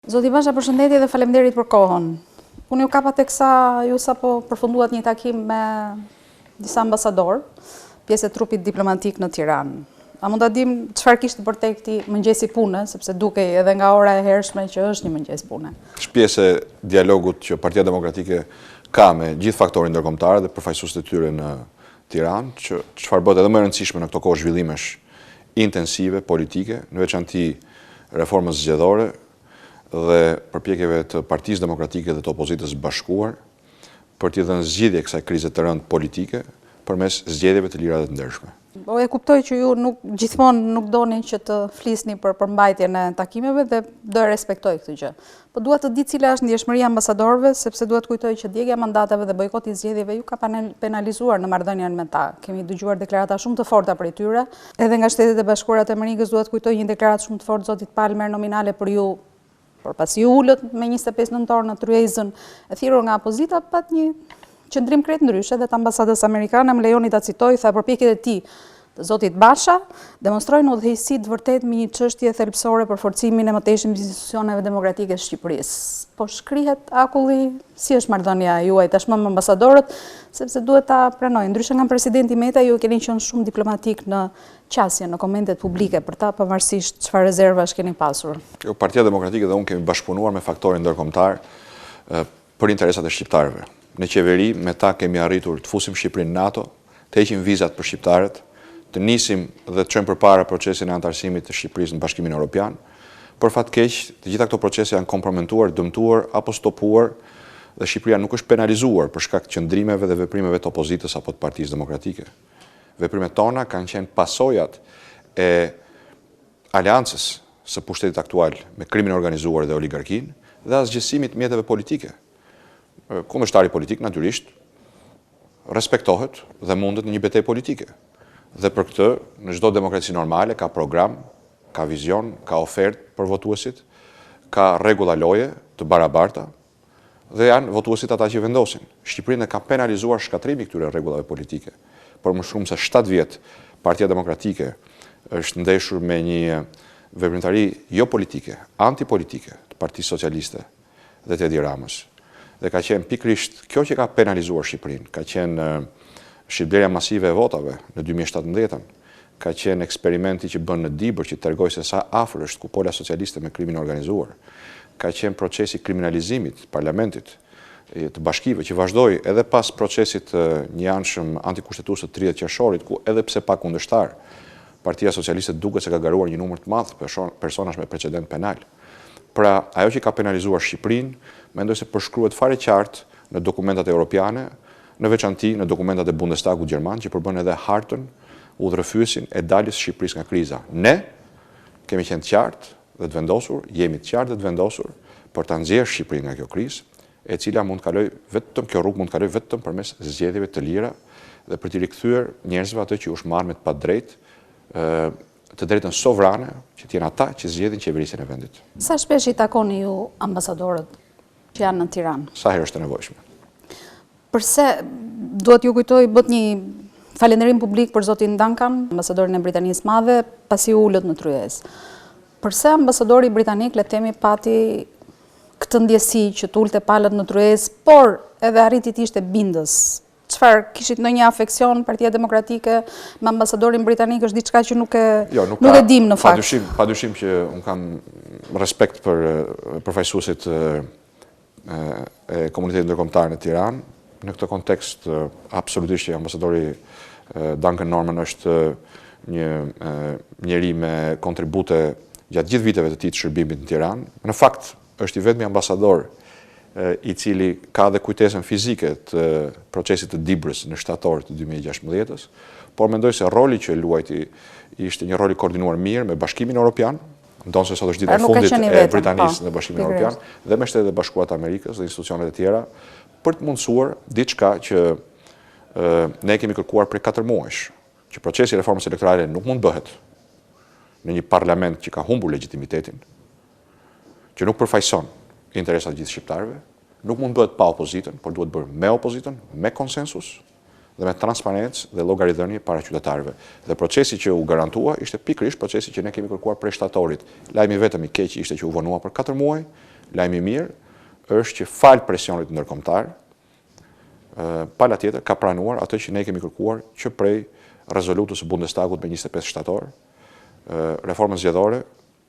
Zoti Basha, përshëndetje dhe faleminderit për kohën. Unë ju kapa teksa ju sapo përfunduat një takim me disa ambasador, pjesë e trupit diplomatik në Tiranë. A mund ta dim çfarë kishte për te këtij mëngjesi pune, sepse dukej edhe nga ora e hershme që është një mëngjes pune. Është pjesë e dialogut që Partia Demokratike ka me gjithë faktorin ndërkombëtar dhe përfaqësuesit e tyre në Tiranë, që çfarë bëhet edhe më e rëndësishme në këto kohë zhvillimesh intensive politike, në veçanti reformës zgjedhore dhe përpjekjeve të Partisë Demokratike dhe të opozitës bashkuar për t'i dhënë zgjidhje kësaj krize të rëndë politike përmes zgjedhjeve të lira dhe të ndershme. Po e kuptoj që ju gjithmonë nuk doni që të flisni për përmbajtjen e takimeve dhe do e respektoj këtë gjë. Po dua të di cila është ndjeshmëria e ambasadorëve, sepse dua të kujtoj që djegja e mandateve dhe bojkoti i zgjedhjeve ju ka penalizuar në marrëdhënien me ta. Kemi dëgjuar deklarata shumë të forta prej tyre. Edhe nga Shtetet e Bashkuara të Amerikës dua të kujtoj një deklaratë shumë të fortë zotit Palmer nominale për ju, por pasi u ulët me 25 nëntor në tryezën e thirrur nga opozita, pat një qëndrim krejt ndryshe dhe të ambasadës amerikane, më lejoni ta citoj, tha përpjekjet e tij të zotit Basha demonstrojnë udhëheqësi të vërtetë me një çështje thelbësore për forcimin e mëtejshëm të institucioneve demokratike të Shqipërisë. Po shkrihet akulli si është marrëdhënia juaj tashmë me ambasadorët, sepse duhet ta pranoj. Ndryshe nga presidenti Meta, ju keni qenë shumë diplomatik në qasje, në komentet publike për ta, pavarësisht çfarë rezervash keni pasur. Partia Demokratike dhe unë kemi bashkëpunuar me faktorin ndërkombëtar për interesat e shqiptarëve. Në qeveri, me ta kemi arritur të fusim Shqipërinë në NATO, të heqim vizat për shqiptarët, të nisim dhe të çojmë përpara procesin e antarësimit të Shqipërisë në Bashkimin Evropian. Për fat keq, të gjitha këto procese janë komprometuar, dëmtuar apo stopuar dhe Shqipëria nuk është penalizuar për shkak të qëndrimeve dhe veprimeve të opozitës apo të Partisë Demokratike. Veprimet tona kanë qenë pasojat e aleancës së pushtetit aktual me krimin organizuar dhe oligarkinë dhe asgjësimit mjeteve politike. Kundërshtari politik natyrisht respektohet dhe mundet në një betejë politike. Dhe për këtë, në çdo demokraci normale ka program, ka vizion, ka ofertë për votuesit, ka rregulla loje të barabarta dhe janë votuesit ata që vendosin. Shqipërinë ka penalizuar shkatrimi këtyre rregullave politike. Por më shumë se 7 vjet, Partia Demokratike është ndeshur me një veprimtari jo politike, antipolitike të Partisë Socialiste dhe të Edi Ramës. Dhe ka qenë pikrisht kjo që ka penalizuar Shqipërinë, ka qenë shitblerja masive e votave në 2017, ka qenë eksperimenti që bën në Dibër që tregoj se sa afër është kupola socialiste me krimin organizuar, ka qenë procesi kriminalizimit të parlamentit, të bashkive që vazhdoi edhe pas procesit një anshëm antikushtetues të 30 qershorit, ku edhe pse pa kundërshtar, Partia Socialiste duket se ka garuar një numër të madh personash me precedent penal. Pra, ajo që ka penalizuar Shqipërinë, mendoj se përshkruhet fare qartë në dokumentat europiane, në veçanti në dokumentat e Bundestagut Gjerman, që përbën edhe hartën, udhërrëfyesin e daljes së Shqipërisë nga kriza. Ne kemi qenë të qartë dhe të vendosur, jemi të qartë dhe të vendosur për ta nxjerrë Shqipërinë nga kjo krizë, e cila mund të kaloj vetëm kjo rrugë mund të kaloj vetëm përmes zgjedhjeve të lira dhe për t'i rikthyer njerëzve ato që u shmarrën me të padrejtë, të drejtën sovrane, që t'jenë ata që zgjedhin qeverisjen e vendit. Sa shpesh i takoni ju ambasadorët që janë në Tiranë? Sa herë është e nevojshme. Përse duhet ju kujtoj bët një falënderim publik për zotin Duncan, ambasadorin e Britanisë Madhe, pasi u ulët në tryezë. Përse ambasadori britanik, le të themi, pati këtë ndjesi që të ulte palët në tryezë, por edhe arriti të ishte bindës? Çfarë kishit ndonjë afeksion Partia Demokratike me ambasadorin britanik, është diçka që nuk e dim në fakt. Padyshim që unë kam respekt për përfaqësuesit e komunitetit ndërkombëtar në Tiranë. Në këtë kontekst, absolutisht që ambasadori Duncan Norman është një njeri me kontribute gjatë gjithë viteve të tij të shërbimit në Tiranë. Në fakt, është i vetmi ambasador i cili ka dhe kujtesën fizike të procesit të Dibrës në shtator të 2016, por mendoj se roli që luajti ishte një rol i koordinuar mirë me Bashkimin Evropian, ndonë se sot është dita e fundit e Britanisë në Bashkimin Evropian, dhe me Shtetet e Bashkuara të Amerikës dhe institucionet e tjera, për të mundësuar diçka që ne kemi kërkuar prej 4 muajsh, që procesi i reformës elektorale nuk mund bëhet në një parlament që ka humbur legitimitetin, që nuk përfaqëson interesat gjithë shqiptarëve, nuk mund bëhet pa opozitën, por duhet bërë me opozitën, me konsensus dhe me transparencë dhe llogaridhënie para qytetarëve. Dhe procesi që u garantua ishte pikërisht procesi që ne kemi kërkuar prej shtatorit. Lajmi vetëm i keq ishte që u vonua për 4 muaj lajmi mirë është që falë presionit ndërkombëtar, pala tjetër ka pranuar atë që ne kemi kërkuar që prej rezolutës së Bundestagut me 25 shtator, reformën zgjedhore,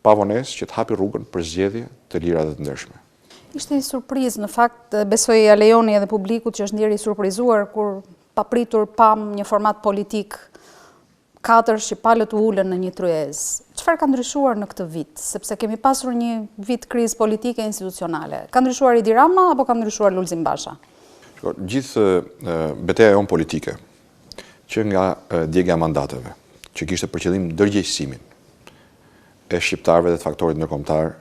pavonesë që të hapi rrugën për zgjedhje të lira dhe të ndershme. Ishte një surprizë, në fakt, besoj ja lejoni edhe publikut që është ndjeri i surprizuar kur papritur pam një format politik 4 që palët u ulën në një tryezë. Çfarë ka ndryshuar në këtë vit? Sepse kemi pasur një vit krizë politike e institucionale. Ka ndryshuar Edi Rama apo ka ndryshuar Lulzim Basha? Gjithë betejë jonë politike, që nga djegja mandateve, që kishte për qëllim ndërgjegjësimin e shqiptarëve dhe të faktorit ndërkombëtar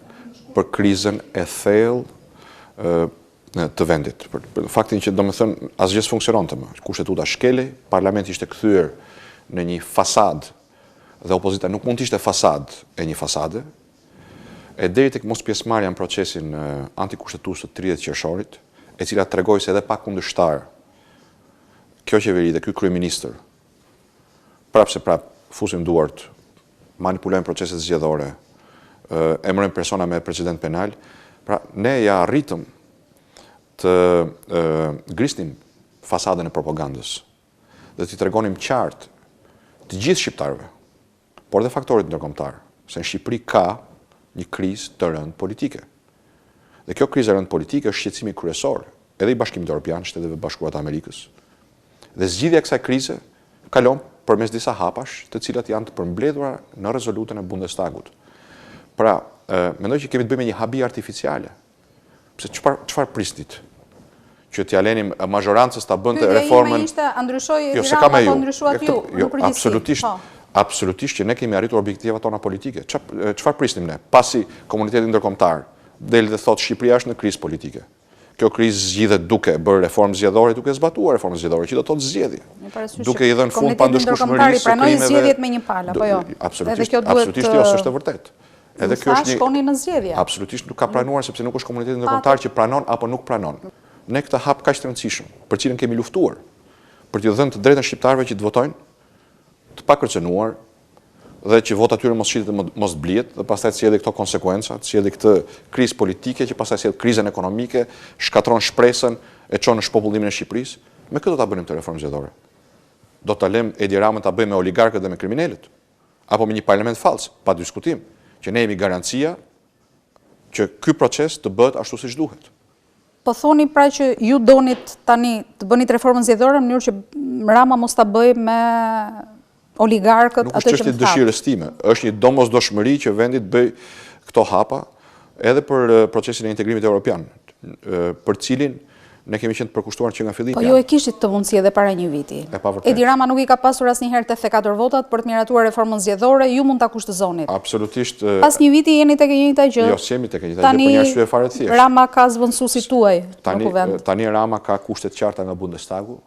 për krizën e thellë të vendit. Për faktin që domethënë asgjë s'funksiononte më. Kushtetuta shkelej, parlamenti ishte kthyer në një fasad dhe opozita nuk mund të ishte fasad e një fasade, e deri tek mos pjesëmarrja në procesin antikushtetues të 30 qershorit, e cila tregoi se edhe pa kundërshtar kjo qeveri dhe ky kryeministër prapse fusin duart, manipulojnë proceset zgjedhore, emërojnë persona me precedent penal, pra ne ja arritëm të grisnim fasadën e propagandës dhe t'i tregonim qartë të gjithë shqiptarëve, por dhe faktorit ndërkombëtar, se në Shqipëri ka një krizë të rëndë politike. Dhe kjo krizë e rëndë politike është shqetësimi kryesor, edhe i Bashkimit Evropian, Shteteve Bashkuara të Amerikës. Dhe zgjidhja e kësaj krize kalon përmes disa hapash, të cilat janë të përmbledhura në rezolutën e Bundestagut. Pra, mendoj që kemi të bëjmë një habi artificiale. Pse çfarë prisnit? Që t'ja lenim mazhorancës ta bënte reformën. Pyetja ime ishte a ndryshoi Edi Rama apo ndryshuat ju? Jo, absolutisht që ne kemi arritur objektivat tona politike. Çfarë prisnim ne? Pasi komuniteti ndërkombëtar del dhe thotë Shqipëria është në krizë politike. Kjo krizë zgjidhet duke bërë reformë zgjedhore, duke zbatuar reformën zgjedhore, që do të thotë zgjedhje. Duke i dhënë fund pandëshkueshmërisë së krimeve. Zgjedhjet me një palë, apo jo? Absolutisht jo, s'është e vërtetë. Edhe kjo është shkoni në zgjedhje. Absolutisht nuk ka pranuar sepse nuk është komuniteti ndërkombëtar që pranon apo nuk pranon. Ne këtë hap kaq të rëndësishëm, për cilën kemi luftuar, për t'ju dhënë të drejtën shqiptarëve që të votojnë, të pakërcënuar dhe që vota tyre mos shitet dhe mos blihet, dhe pastaj të sjellë këto konsekwenca, të sjellë këtë krizë politike që pastaj sjell krizën ekonomike, shkatron shpresën, e çon në shpopullimin e Shqipërisë. Me këtë do ta bënim të reformën zgjedhore. Do ta lëm Edi Ramën ta bëjë me oligarkët dhe me kriminalët, apo me një parlament fals, pa diskutim, që ne jemi garancia që ky proces të bëhet ashtu siç duhet. Po thoni pra që ju donit tani të bënit reformën zgjedhore në mënyrë që Rama mos ta bëjë me oligarkët atë që më Nuk është çështje dëshirës time, është një domosdoshmëri që vendi të bëj këto hapa edhe për procesin e integrimit evropian, për cilin ne kemi qenë të përkushtuar që nga fillimi. Po ju e kishit të mundësi edhe para një viti. Edi Rama nuk i ka pasur asnjëherë 84 votat për të miratuar reformën zgjedhore, ju mund ta kushtëzonit. Absolutisht. Pas një viti jeni tek e njëjta gjë. Jo, s'jemi tek e njëjta gjë, për një arsye fare të thjeshtë. Rama ka zvendësuesit tuaj në kuvend. Tani Rama ka kushtet qarta nga Bundestagu,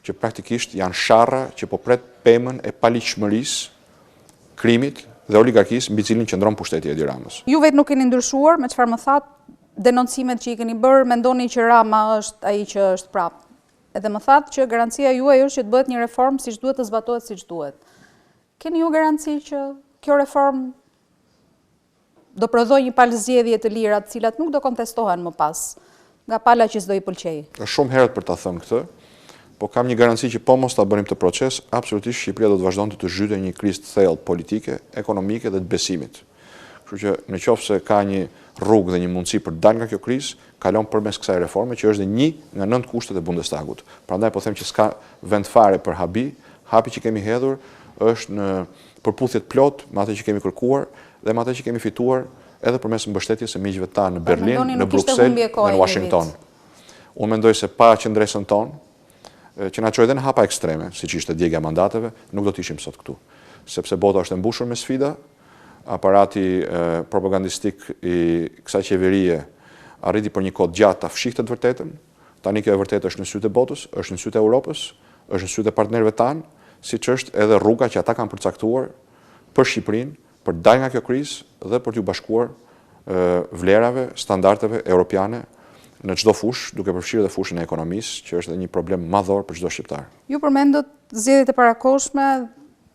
që praktikisht janë sharra që po pret pemën e paligjshmërisë, krimit dhe oligarkisë mbi cilin qëndron pushteti i Edi Ramës. Ju vetë nuk keni ndryshuar, me çfarë më thatë, denoncimet që i keni bërë, mendoni që Rama është ai që është prapë. Edhe më thatë që garancia juaj është që të bëhet një reformë siç duhet, të zbatohet siç duhet. Keni ju garanci që kjo reformë do prodhojë një palë zgjedhje të lira, të cilat nuk do kontestohen më pas, nga pala që s'do i pëlqejë? Është shumë herët për ta thënë këtë, po kam një garanci që po mos ta bënim të proces, absolutisht Shqipëria do të vazhdonte të zhytej një krizë të thellë politike, ekonomike dhe të besimit. Kështu që nëse ka një rrugë dhe një mundësi për të dalë nga kjo krizë, kalon përmes kësaj reforme që është një nga 9 kushtet e Bundestagut. Prandaj po them që s'ka vend fare për habi që kemi hedhur është në përputhje të plotë me atë që kemi kërkuar dhe me atë që kemi fituar edhe përmes mbështetjes së miqve tanë në Berlin, në Bruksel dhe në Washington. Unë mendoj se pa qendresën tonë, që na çojë edhe në hapa ekstreme, siç ishte djegja mandateve, nuk do të ishim sot këtu. Sepse bota është e mbushur me sfida, aparati propagandistik i kësaj qeverie arriti për një kohë gjatë ta fshihte të vërtetën. Tani kjo e vërtetë është në sytë e botës, është në sytë e Europës, është në sytë e partnerëve tanë, siç është edhe rruga që ata kanë përcaktuar për Shqipërinë, për të dalë nga kjo krizë dhe për t'u bashkuar vlerave, standardeve europiane në çdo fushë, duke përfshirë edhe fushën e ekonomisë, që është edhe një problem madhor për çdo shqiptar. Ju përmendët zgjedhjet e parakohshme,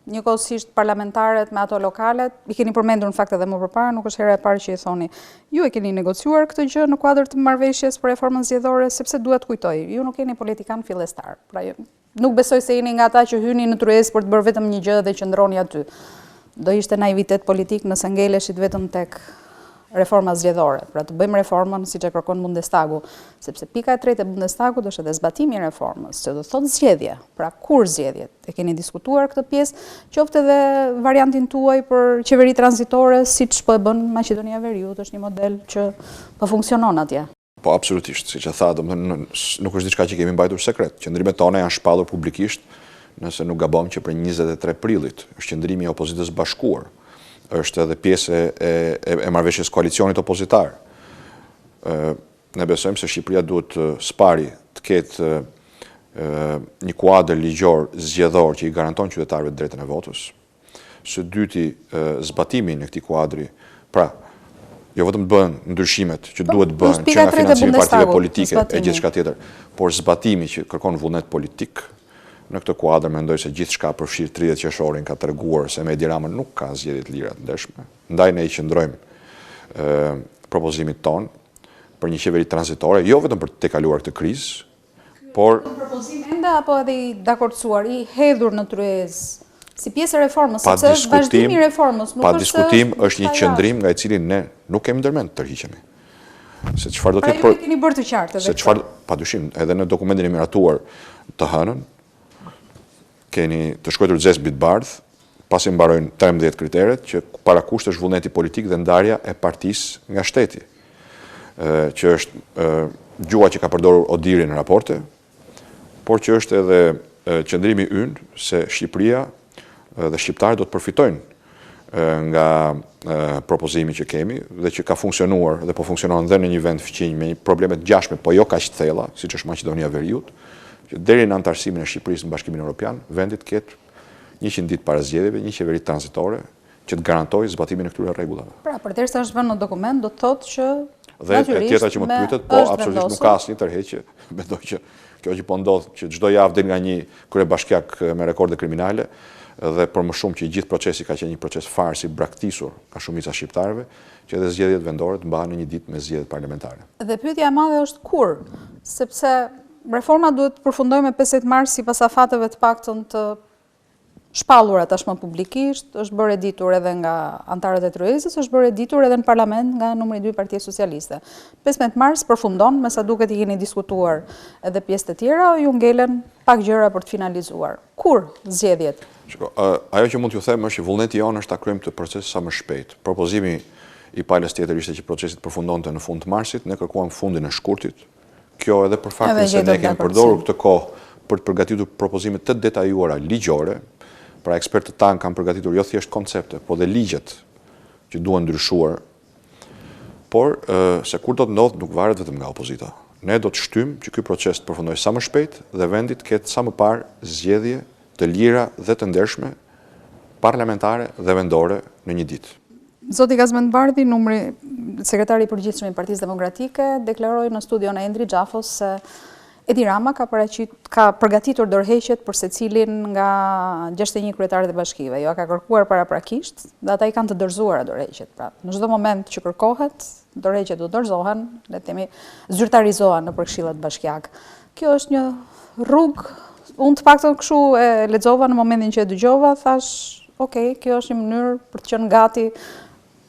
njëkohësisht parlamentarët me ato lokalet, i keni përmendur në fakt edhe më përpara, nuk është hera e parë që i thoni. Ju e keni negociuar këtë gjë në kuadër të marrëveshjes për reformën zgjedhore, sepse duhet kujtoj, ju nuk jeni politikan fillestar. Pra nuk besoj se jeni nga ata që hyni në tryezë për të bërë vetëm një gjë dhe qëndroni aty. Do ishte naivitet politik nëse ngeleshit vetëm tek reforma zgjedhore, pra të bëjmë reformën siç e kërkon Bundestagu, sepse pika e tretë e Bundestagut është edhe zbatimi i reformës, që do thotë zgjedhje. Pra kur zgjedhjet? E keni diskutuar këtë pjesë, qoftë edhe variantin tuaj për qeveri tranzitore, siç po e bën Maqedonia e Veriut, është një model që po funksionon atje. Po absolutisht, siç e tha, domethënë nuk është diçka që kemi mbajtur sekret. Qëndrimet tona janë shpallur publikisht, nëse nuk gabon që për 23 prillit është qëndrimi i opozitës bashkuar. Është edhe pjesë e marrëveshjes koalicionit opozitar. Ne besojmë se Shqipëria duhet spari të ketë një kuadër ligjor zgjedhor që i garanton qytetarëve drejtën e votës. Së dyti, zbatimin e këtij kuadri, pra, jo vetëm të bëhen ndryshimet që duhet bëhen që nga financimi i partive politike e gjithçka tjetër, por zbatimi që kërkon vullnet politik. Në këtë kuadër mendoj se gjithçka përfshirë 30 qershorin ka treguar se me Edi Ramën nuk ka zgjedhje të lira të ndershme. Ndaj ne i qëndrojmë propozimit ton për një qeveri tranzitore, jo vetëm për të kaluar këtë krizë, por propozim ende apo edhe i dakordsuar, i hedhur në tryezë si pjesë e reformës, sepse është vazhdimi i reformës, nuk pa diskutim është një qëndrim nga i cili ne nuk kemi ndërmend të tërhiqemi. Se çfarë do të ketë keni bërë të qartë se çfarë padyshim edhe në dokumentin e miratuar të hënën keni të shkruar zez mbi të bardhë, pasi mbarojnë 13 kriteret që parakusht është vullneti politik dhe ndarja e partisë nga shteti, që është gjua që ka përdorur Odiri në raporte, por që është edhe qëndrimi ynë se Shqipëria dhe shqiptarët do të përfitojnë nga propozimi që kemi dhe që ka funksionuar dhe po funksionon dhe në një vend fëqinj me probleme të ngjashme, po jo kaq të thella, siç është Maqedonia e Veriut, që deri në antarësimin e Shqipërisë në Bashkimin Evropian, vendit ketë 100 ditë para zgjedhjeve, një qeveri tranzitore që të garantojë zbatimin e këtyre rregullave. Pra, përderisa është vënë në dokument, do të thotë që dhe e tjetra që më të pyetet, po absolutisht nuk ka asnjë tërheqje. Mendoj që kjo që po ndodh, që çdo javë del nga një kryebashkiak me rekorde kriminale dhe për më shumë që i gjithë procesi ka qenë një proces fars i braktisur nga shumica shqiptarëve, që edhe zgjedhjet vendore të mbahen në një ditë me zgjedhjet parlamentare. Dhe pyetja e madhe është kur, sepse reforma duhet të përfundojë me 15 mars sipas afateve të paktën të shpallura tashmë publikisht, është bërë editur edhe nga antarët e tryezës, është bërë editur edhe në parlament nga numri 2 i Partisë Socialiste. 15 mars përfundon, me sa duket i keni diskutuar edhe pjesë të tjera, ju ngelen pak gjëra për të finalizuar. Kur zgjedhjet? Ajo që mund t'ju them është që vullneti jonë është ta kryejmë këtë proces sa më shpejt. Propozimi i palës tjetër ishte që procesi të përfundonte në fund të marsit, ne kërkuam fundin e shkurtit. Kjo edhe për faktin se ne kemi përdorur këtë kohë për të përgatitur propozime të detajuara ligjore. Pra ekspertët tanë kanë përgatitur jo thjesht koncepte, po dhe ligjet që duhen ndryshuar. Por se kur do të ndodhë nuk varet vetëm nga opozita. Ne do të shtymë që ky proces të përfundojë sa më shpejt dhe vendit ketë sa më parë zgjedhje të lira dhe të ndershme, parlamentare dhe vendore në një ditë. Zoti Gazmend Bardhi, sekretari i përgjithshëm i Partisë Demokratike, deklaroi në studion e Endri Xhafos se Edi Rama ka përgatitur dorëheqjet për secilin nga 61 kryetarët e bashkive. Jo ka kërkuar paraprakisht dhe ata i kanë të dorëzuara dorëheqjet. Pra, në çdo moment që kërkohet, dorëheqjet do dorëzohen, le të themi, zyrtarizohen në këshillat bashkiak. Kjo është një rrugë, unë të paktën kështu e lexova në momentin që e dëgjova, thash, okay, kjo është një mënyrë për të qenë gati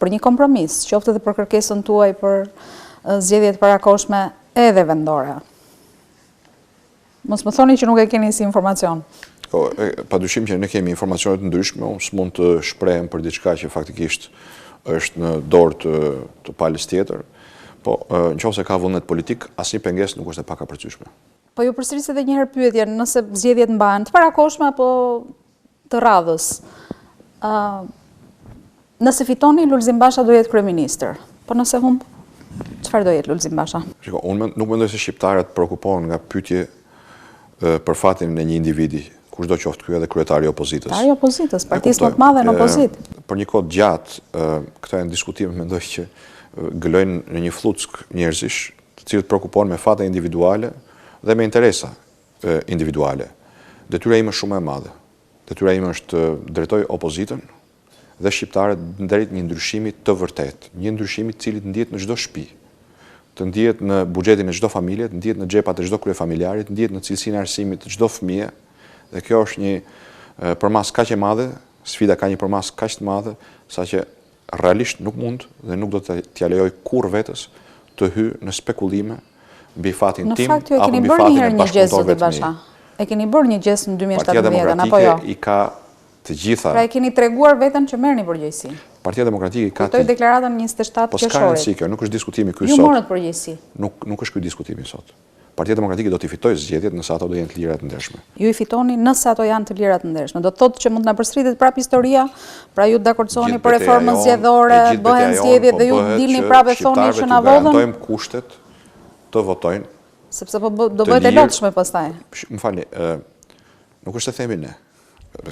për një kompromis, qoftë edhe për kërkesën tuaj për zgjedhjet parakohshme edhe vendore. Mos më thoni që nuk e keni si informacion. Padyshim që ne kemi informacione të ndryshme, unë s'mund të shprehem për diçka që faktikisht është në dorë të palës tjetër, po nëse ka vullnet politik, asnjë pengesë nuk është e pakapërcyeshme. Po ju përsëris edhe një herë pyetjen, nëse zgjedhjet mbahen të parakohshme apo të radhës. Nëse fitoni, Lulzim Basha do jetë kryeministër. Po nëse humb, çfarë do jetë Lulzim Basha? Shiko, unë nuk mendoj se shqiptarët preokupohen nga pyetje për fatin e një individi, kushdo qoftë ky edhe kryetari i opozitës. Kryetari i opozitës, partisë më të madhe në opozitë. Për një kohë gjatë, këto janë diskutime, mendoj që gëlojnë në një fluck njerëzish, të cilët preokupohen me fate individuale dhe me interesa individuale. Detyra ime është shumë e madhe. detyra ime është të drejtoj opozitën dhe shqiptarët drejt një ndryshimi të vërtet, një ndryshimi i cili të ndihet në çdo shtëpi, të ndihet në buxhetin e çdo familje, të ndihet në xhepat e çdo kryefamiljarit, të ndihet në cilësinë e arsimit të çdo fëmie, dhe kjo është një përmas kaq e madhe, sfida ka një përmas kaq të madhe, saqë realisht nuk mund dhe nuk do t'ja lejoj kurrë vetes të hyj në spekulime mbi fatin tim apo mbi fatin e bashkëpunëtorëve të mi. E keni bërë një gest në 2017, Partia apo jo? Demokratike i ka të gjitha. Pra e keni treguar veten që merrni përgjegjësi. Partia Demokratike i ka të deklaratën 27 Po s'ka rëndësi kjo, nuk është diskutimi ky sot. Ju morët përgjegjësi. Nuk është ky diskutimi sot. Partia Demokratike do t'i fitojë zgjedhjet nëse ato do jenë të lira të ndershme. Ju i fitoni nëse ato janë të lira të ndershme. Do të thotë që mund të na përsëritet prapë historia, pra ju dakordsoheni për reformën zgjedhore, bëhen zgjedhjet dhe ju dilni prapë thoni që na vodhën. Garantojmë kushtet të votojnë. Sepse do bëhet e lotshme pastaj. Më falni, nuk është se themi ne.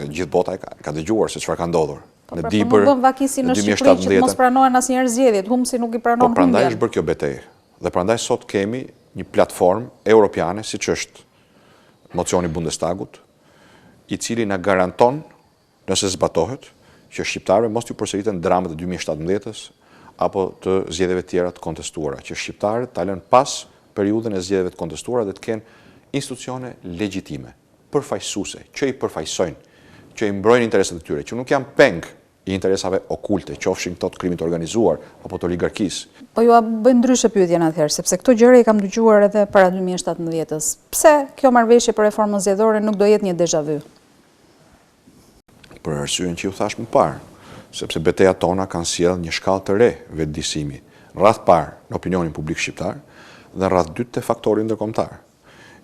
Gjithë bota ka dëgjuar se çfarë ka ndodhur. Në Dibër, bën vakisi në Shqipëri që mos pranohen asnjëherë zgjedhjet, humsi nuk i pranon. Po prandaj është bërë kjo betejë. Dhe prandaj sot kemi një platformë europiane, siç është mocioni i Bundestagut, i cili na garanton, nëse zbatohet, që shqiptarëve mos t'u përsëriten dramat e 2017-s apo të zgjedhjeve tjera të kontestuara, që shqiptarët ta lënë pas periudhën e zgjedhjeve të kontestuara dhe të kenë institucione legjitime, përfaqësuese, që i përfaqësojnë, që i mbrojnë interesat e tyre, që nuk janë peng i interesave okulte, qofshin këto të krimit organizuar apo të oligarkisë. Po ju a bëj ndryshe pyetjen atëherë, sepse këto gjëra i kam dëgjuar edhe para 2017-s. Pse kjo marrëveshje për reformën zgjedhore nuk do jetë një déjà vu? Për arsyeën që ju thash më parë, sepse betejat tona kanë sjellë një shkallë të re vetëdijsimi, rreth parë në opinionin publik shqiptar dhe rreth dytë te faktori ndërkombëtar,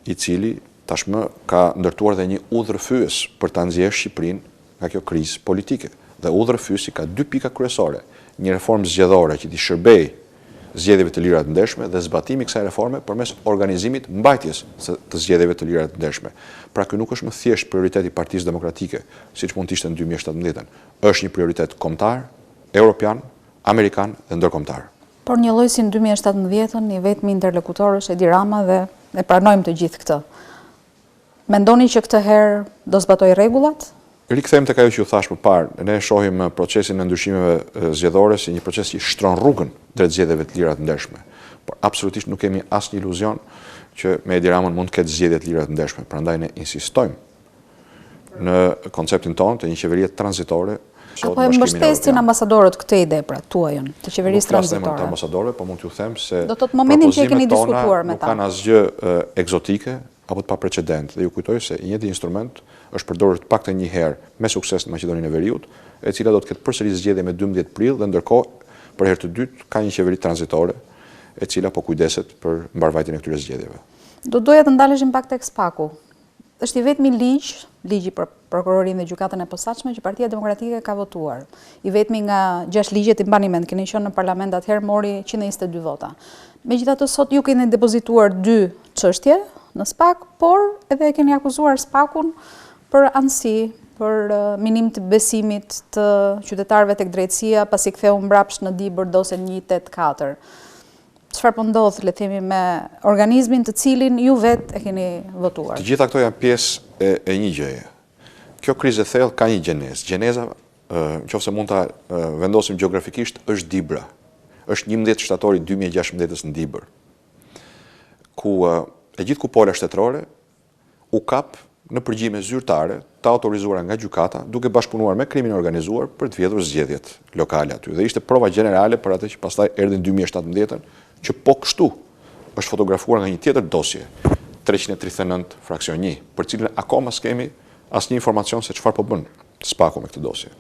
i cili tashmë ka ndërtuar dhe një udhërfyes për ta nxjerrë Shqipërinë nga kjo krizë politike. Dhe udhërfyesi ka dy pika kryesore: një reformë zgjedhore që t'i shërbejë zgjedhjeve të lira të ndershme dhe zbatimi i kësaj reforme përmes organizimit mbajtjes të zgjedhjeve të lira të ndershme. Pra ky nuk është më thjesht prioriteti i Partisë Demokratike, siç mund të ishte në 2017-ën. Është një prioritet kombëtar, europian, amerikan dhe ndërkombëtar. Por një lloj si në 2017-ën, i vetmi interlokutor është Edi Rama dhe e pranojmë të gjithë këtë. Mendoni që këtë herë do zbatoj rregullat? Rikthem tek ajo që ju thash më parë, ne shohim procesin e ndryshimeve zgjedhore si një proces që shtron rrugën drejt zgjedhjeve të lira të ndershme. Por absolutisht nuk kemi asnjë iluzion që me Edi Ramën mund të ketë zgjedhje të lira të ndershme. Prandaj ne insistojmë në konceptin tonë të një qeverie tranzitore. Apo e mbështesin ambasadorët këtë ide, pra tuajën, të qeverisë tranzitore? Të ambasadorëve, po mund t'ju them se do të thotë momentin që e keni diskutuar me ta. Nuk kanë asgjë egzotike apo të paprecedent. Dhe ju kujtoj se i njëjti instrument është përdorur të paktën një herë me sukses në Maqedoninë e Veriut, e cila do të ketë përsëri zgjedhje me 12 prill dhe ndërkohë për herë të dytë ka një qeveri tranzitore e cila po kujdeset për mbarvajtjen e këtyre zgjedhjeve. Do doja të ndaleshim pak tek SPAK-u. Është i vetmi ligji për prokurorinë dhe gjykatën e posaçme që Partia Demokratike ka votuar. I vetmi nga 6 ligjet, i mbani mend, keni qenë në parlament atëherë, mori 122 vota. Megjithatë sot ju keni depozituar 2 çështje në SPAK, por edhe e keni akuzuar SPAK-un për anësi, për minim të besimit të qytetarëve tek drejtësia, pasi ktheu mbrapsht në Dibër dosjen 184. Çfarë po ndodh, le të themi, me organizmin të cilin ju vetë e keni votuar? Të gjitha këto janë pjesë e një gjëje. Kjo krizë e thellë ka një gjenezë. Gjeneza, nëse mund ta vendosim gjeografikisht, është Dibra. Është 11 shtatori 2016 në Dibër, ku e gjithë kupola shtetërore u kap në përgjime zyrtare të autorizuara nga gjykata, duke bashkëpunuar me krimin organizuar për të vjedhur zgjedhjet lokale aty. Dhe ishte prova generale për atë që pastaj erdhi në 2017-ën, që po kështu është fotografuar nga një tjetër dosje, 339 fraksion 1, për cilën akoma s'kemi asnjë informacion se çfarë po bën SPAK-u me këtë dosje.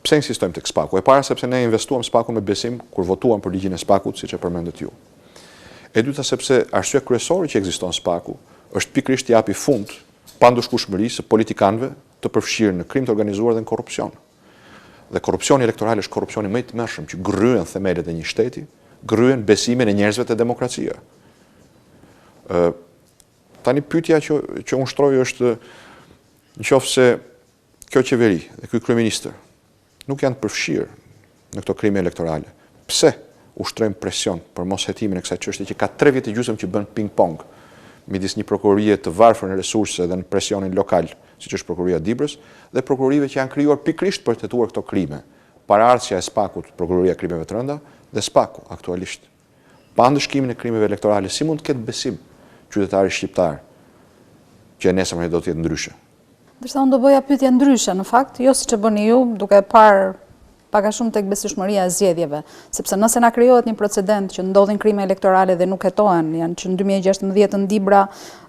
Pse insistojmë tek SPAK-u? E para sepse ne investuam SPAK-un me besim kur votuam për ligjin e SPAK-ut, siç e përmendët ju. E dyta sepse arsyeja kryesore që ekziston SPAK-u është pikërisht të japi fund pa ndushkueshmëri së politikanëve të përfshirë në krim të organizuar dhe në korrupsion. Dhe korrupsioni elektoral është korrupsioni më i tmerrshëm që gryen themelet e një shteti, gryen besimin e njerëzve te demokracia. Tani pyetja që unë shtroj është, nëse kjo qeveri dhe ky kryeminist nuk janë të përfshirë në këto krime elektorale, pse ushtrojmë presion për mos hetimin e kësaj çështje që ka 3 vjet e gjysmë që bën ping-pong midis një prokurorie të varfër në resurse dhe në presionin lokal, siç është prokuroria e Dibrës, dhe prokurorive që janë krijuar pikërisht për të tetuar këto krime. Paraardhësia e SPAK-ut, prokuroria e krimeve të rënda, dhe SPAK-u aktualisht. Pa ndëshkimin e krimeve elektorale, si mund të ketë besim qytetari shqiptar që e nesër do të jetë ndryshe? Ndërsa unë do bëja pyetje ndryshe, në fakt, jo siç e bëni ju, duke parë pak a shumë tek besueshmëria e zgjedhjeve, sepse nëse na krijohet një precedent që ndodhin krime elektorale dhe nuk hetohen, janë që në 2016 në Dibra,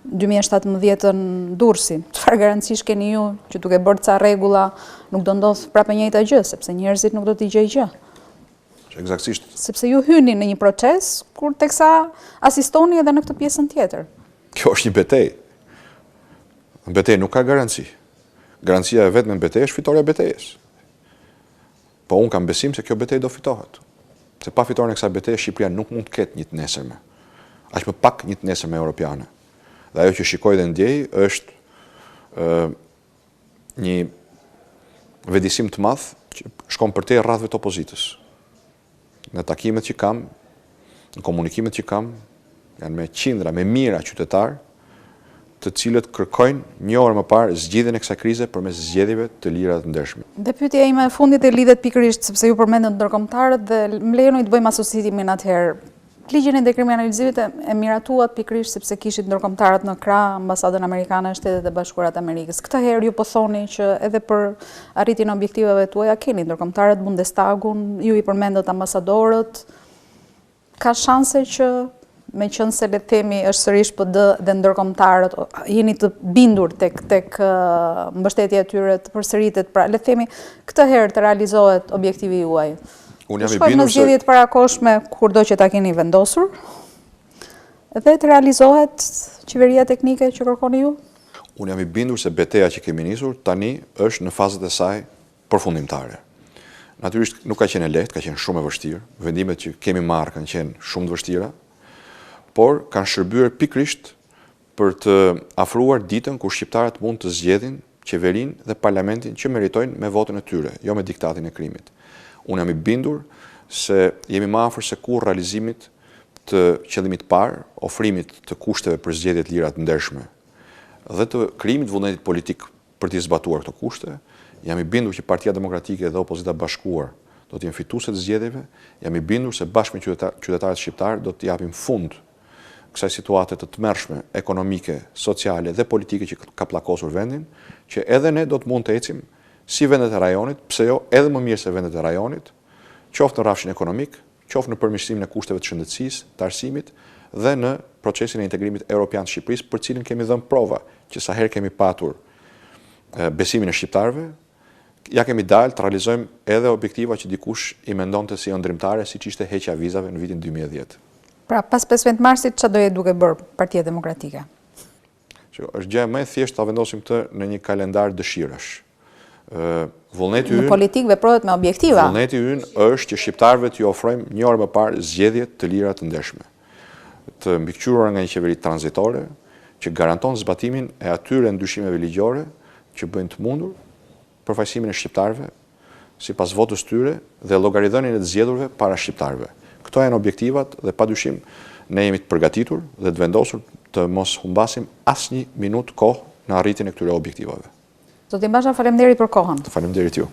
2017 në Durrësi, çfarë garancish keni ju që duke bërë ca rregulla nuk do ndodh prapë e njëjta gjë, sepse njerëzit nuk do t'i gjejë gjë. Eksaktësisht. Sepse ju hyni në një proces kur teksa asistoni edhe në këtë pjesën tjetër. Kjo është një betejë. Në betejë nuk ka garanci. Garancia e vetme në betejë është fitoria e betejës. Po unë kam besim se kjo betejë do fitohet. Se pa fitoren e kësaj betejë, Shqipëria nuk mund të ketë një të nesërme. Aq më pak një të nesërme europiane. Dhe ajo që shikoj dhe ndjej është një vedisim të madh që shkon përtej rradhëve të opozitës. Në takimet që kam, në komunikimet që kam, janë me qindra, me mijëra qytetarë, të cilët kërkojnë një orë më parë zgjidhjen e kësaj krize përmes zgjedhjeve të lira dhe të ndershme. Dhe pyetja ime e fundit e lidhet pikërisht sepse ju përmendën ndërkombëtarët dhe më lejoni të bëjmë asociimin atëherë. Ligjin e dekriminalizimit e miratuat pikërisht sepse kishit ndërkombëtarët në krah ambasadën amerikane e Shtetet e Bashkuara të Amerikës. Këtë herë ju po thoni që edhe për arritjen e objektivave tuaja keni ndërkombëtarët, Bundestagun, ju i përmendët ambasadorët. Ka shanse që me qënë se le të themi është sërish PD dhe ndërkombëtarët, jeni të bindur tek mbështetja e tyre të përsëritet, pra le të themi këtë herë të realizohet objektivi juaj. Unë jam i bindur bindur në zgjedhjet parakohshme kurdo që ta keni vendosur dhe të realizohet qeveria teknike që kërkoni ju? Unë jam i bindur se betejë që kemi nisur tani është në fazat e saj përfundimtare. Natyrisht nuk ka qenë e lehtë, ka qenë shumë e vështirë. Vendimet që kemi marrë kanë qenë shumë të vështira, por kanë shërbyer pikërisht për të afruar ditën kur shqiptarët mund të zgjedhin qeverinë dhe parlamentin që meritojnë me votën e tyre, jo me diktatin e krimit. Unë jam i bindur se jemi më afër se kurrë realizimit të qëllimit parë, ofrimit të kushteve për zgjedhje të lira të ndershme dhe të krijimit vullnetit politik për të zbatuar këto kushte. Jam i bindur që Partia Demokratike dhe Opozita Bashkuar do të jenë fituese të zgjedhjeve. Jam i bindur se bashkë me qytetarët shqiptar do të japim fund kësaj situate të tmerrshme ekonomike, sociale dhe politike që ka pllakosur vendin, që edhe ne do të mund të ecim si vendet e rajonit, pse jo edhe më mirë se vendet e rajonit, qoftë në rrafshin ekonomik, qoftë në përmirësimin e kushteve të shëndetësisë, të arsimit dhe në procesin e integrimit evropian të Shqipërisë, për cilin kemi dhënë prova që sa herë kemi patur besimin e shqiptarëve, ja kemi dalë të realizojmë edhe objektiva që dikush i mendonte si ëndrimtare, siç ishte heqja vizave në vitin 2010. Pra, pas 15 marsit, çfarë do jetë duke bërë Partia Demokratike? Është gjë më e thjeshtë ta vendosim këtë në një kalendar dëshirash. Vullneti në politikë veprohet me objektiva. Vullneti ynë është që shqiptarëve t'ju ofrojmë një orë më parë zgjedhje të lira të ndershme, të mbikëqyrura nga një qeveri tranzitore që garanton zbatimin e atyre ndryshimeve ligjore që bëjnë të mundur përfaqësimin e shqiptarëve sipas votës tyre dhe llogaridhënien e të zgjedhurve para shqiptarëve. Këto janë objektivat dhe padyshim ne jemi të përgatitur dhe të vendosur të mos humbasim asnjë minutë kohë në arritjen e këtyre objektivave. Zotin Basha, faleminderit për kohën. Faleminderit ju.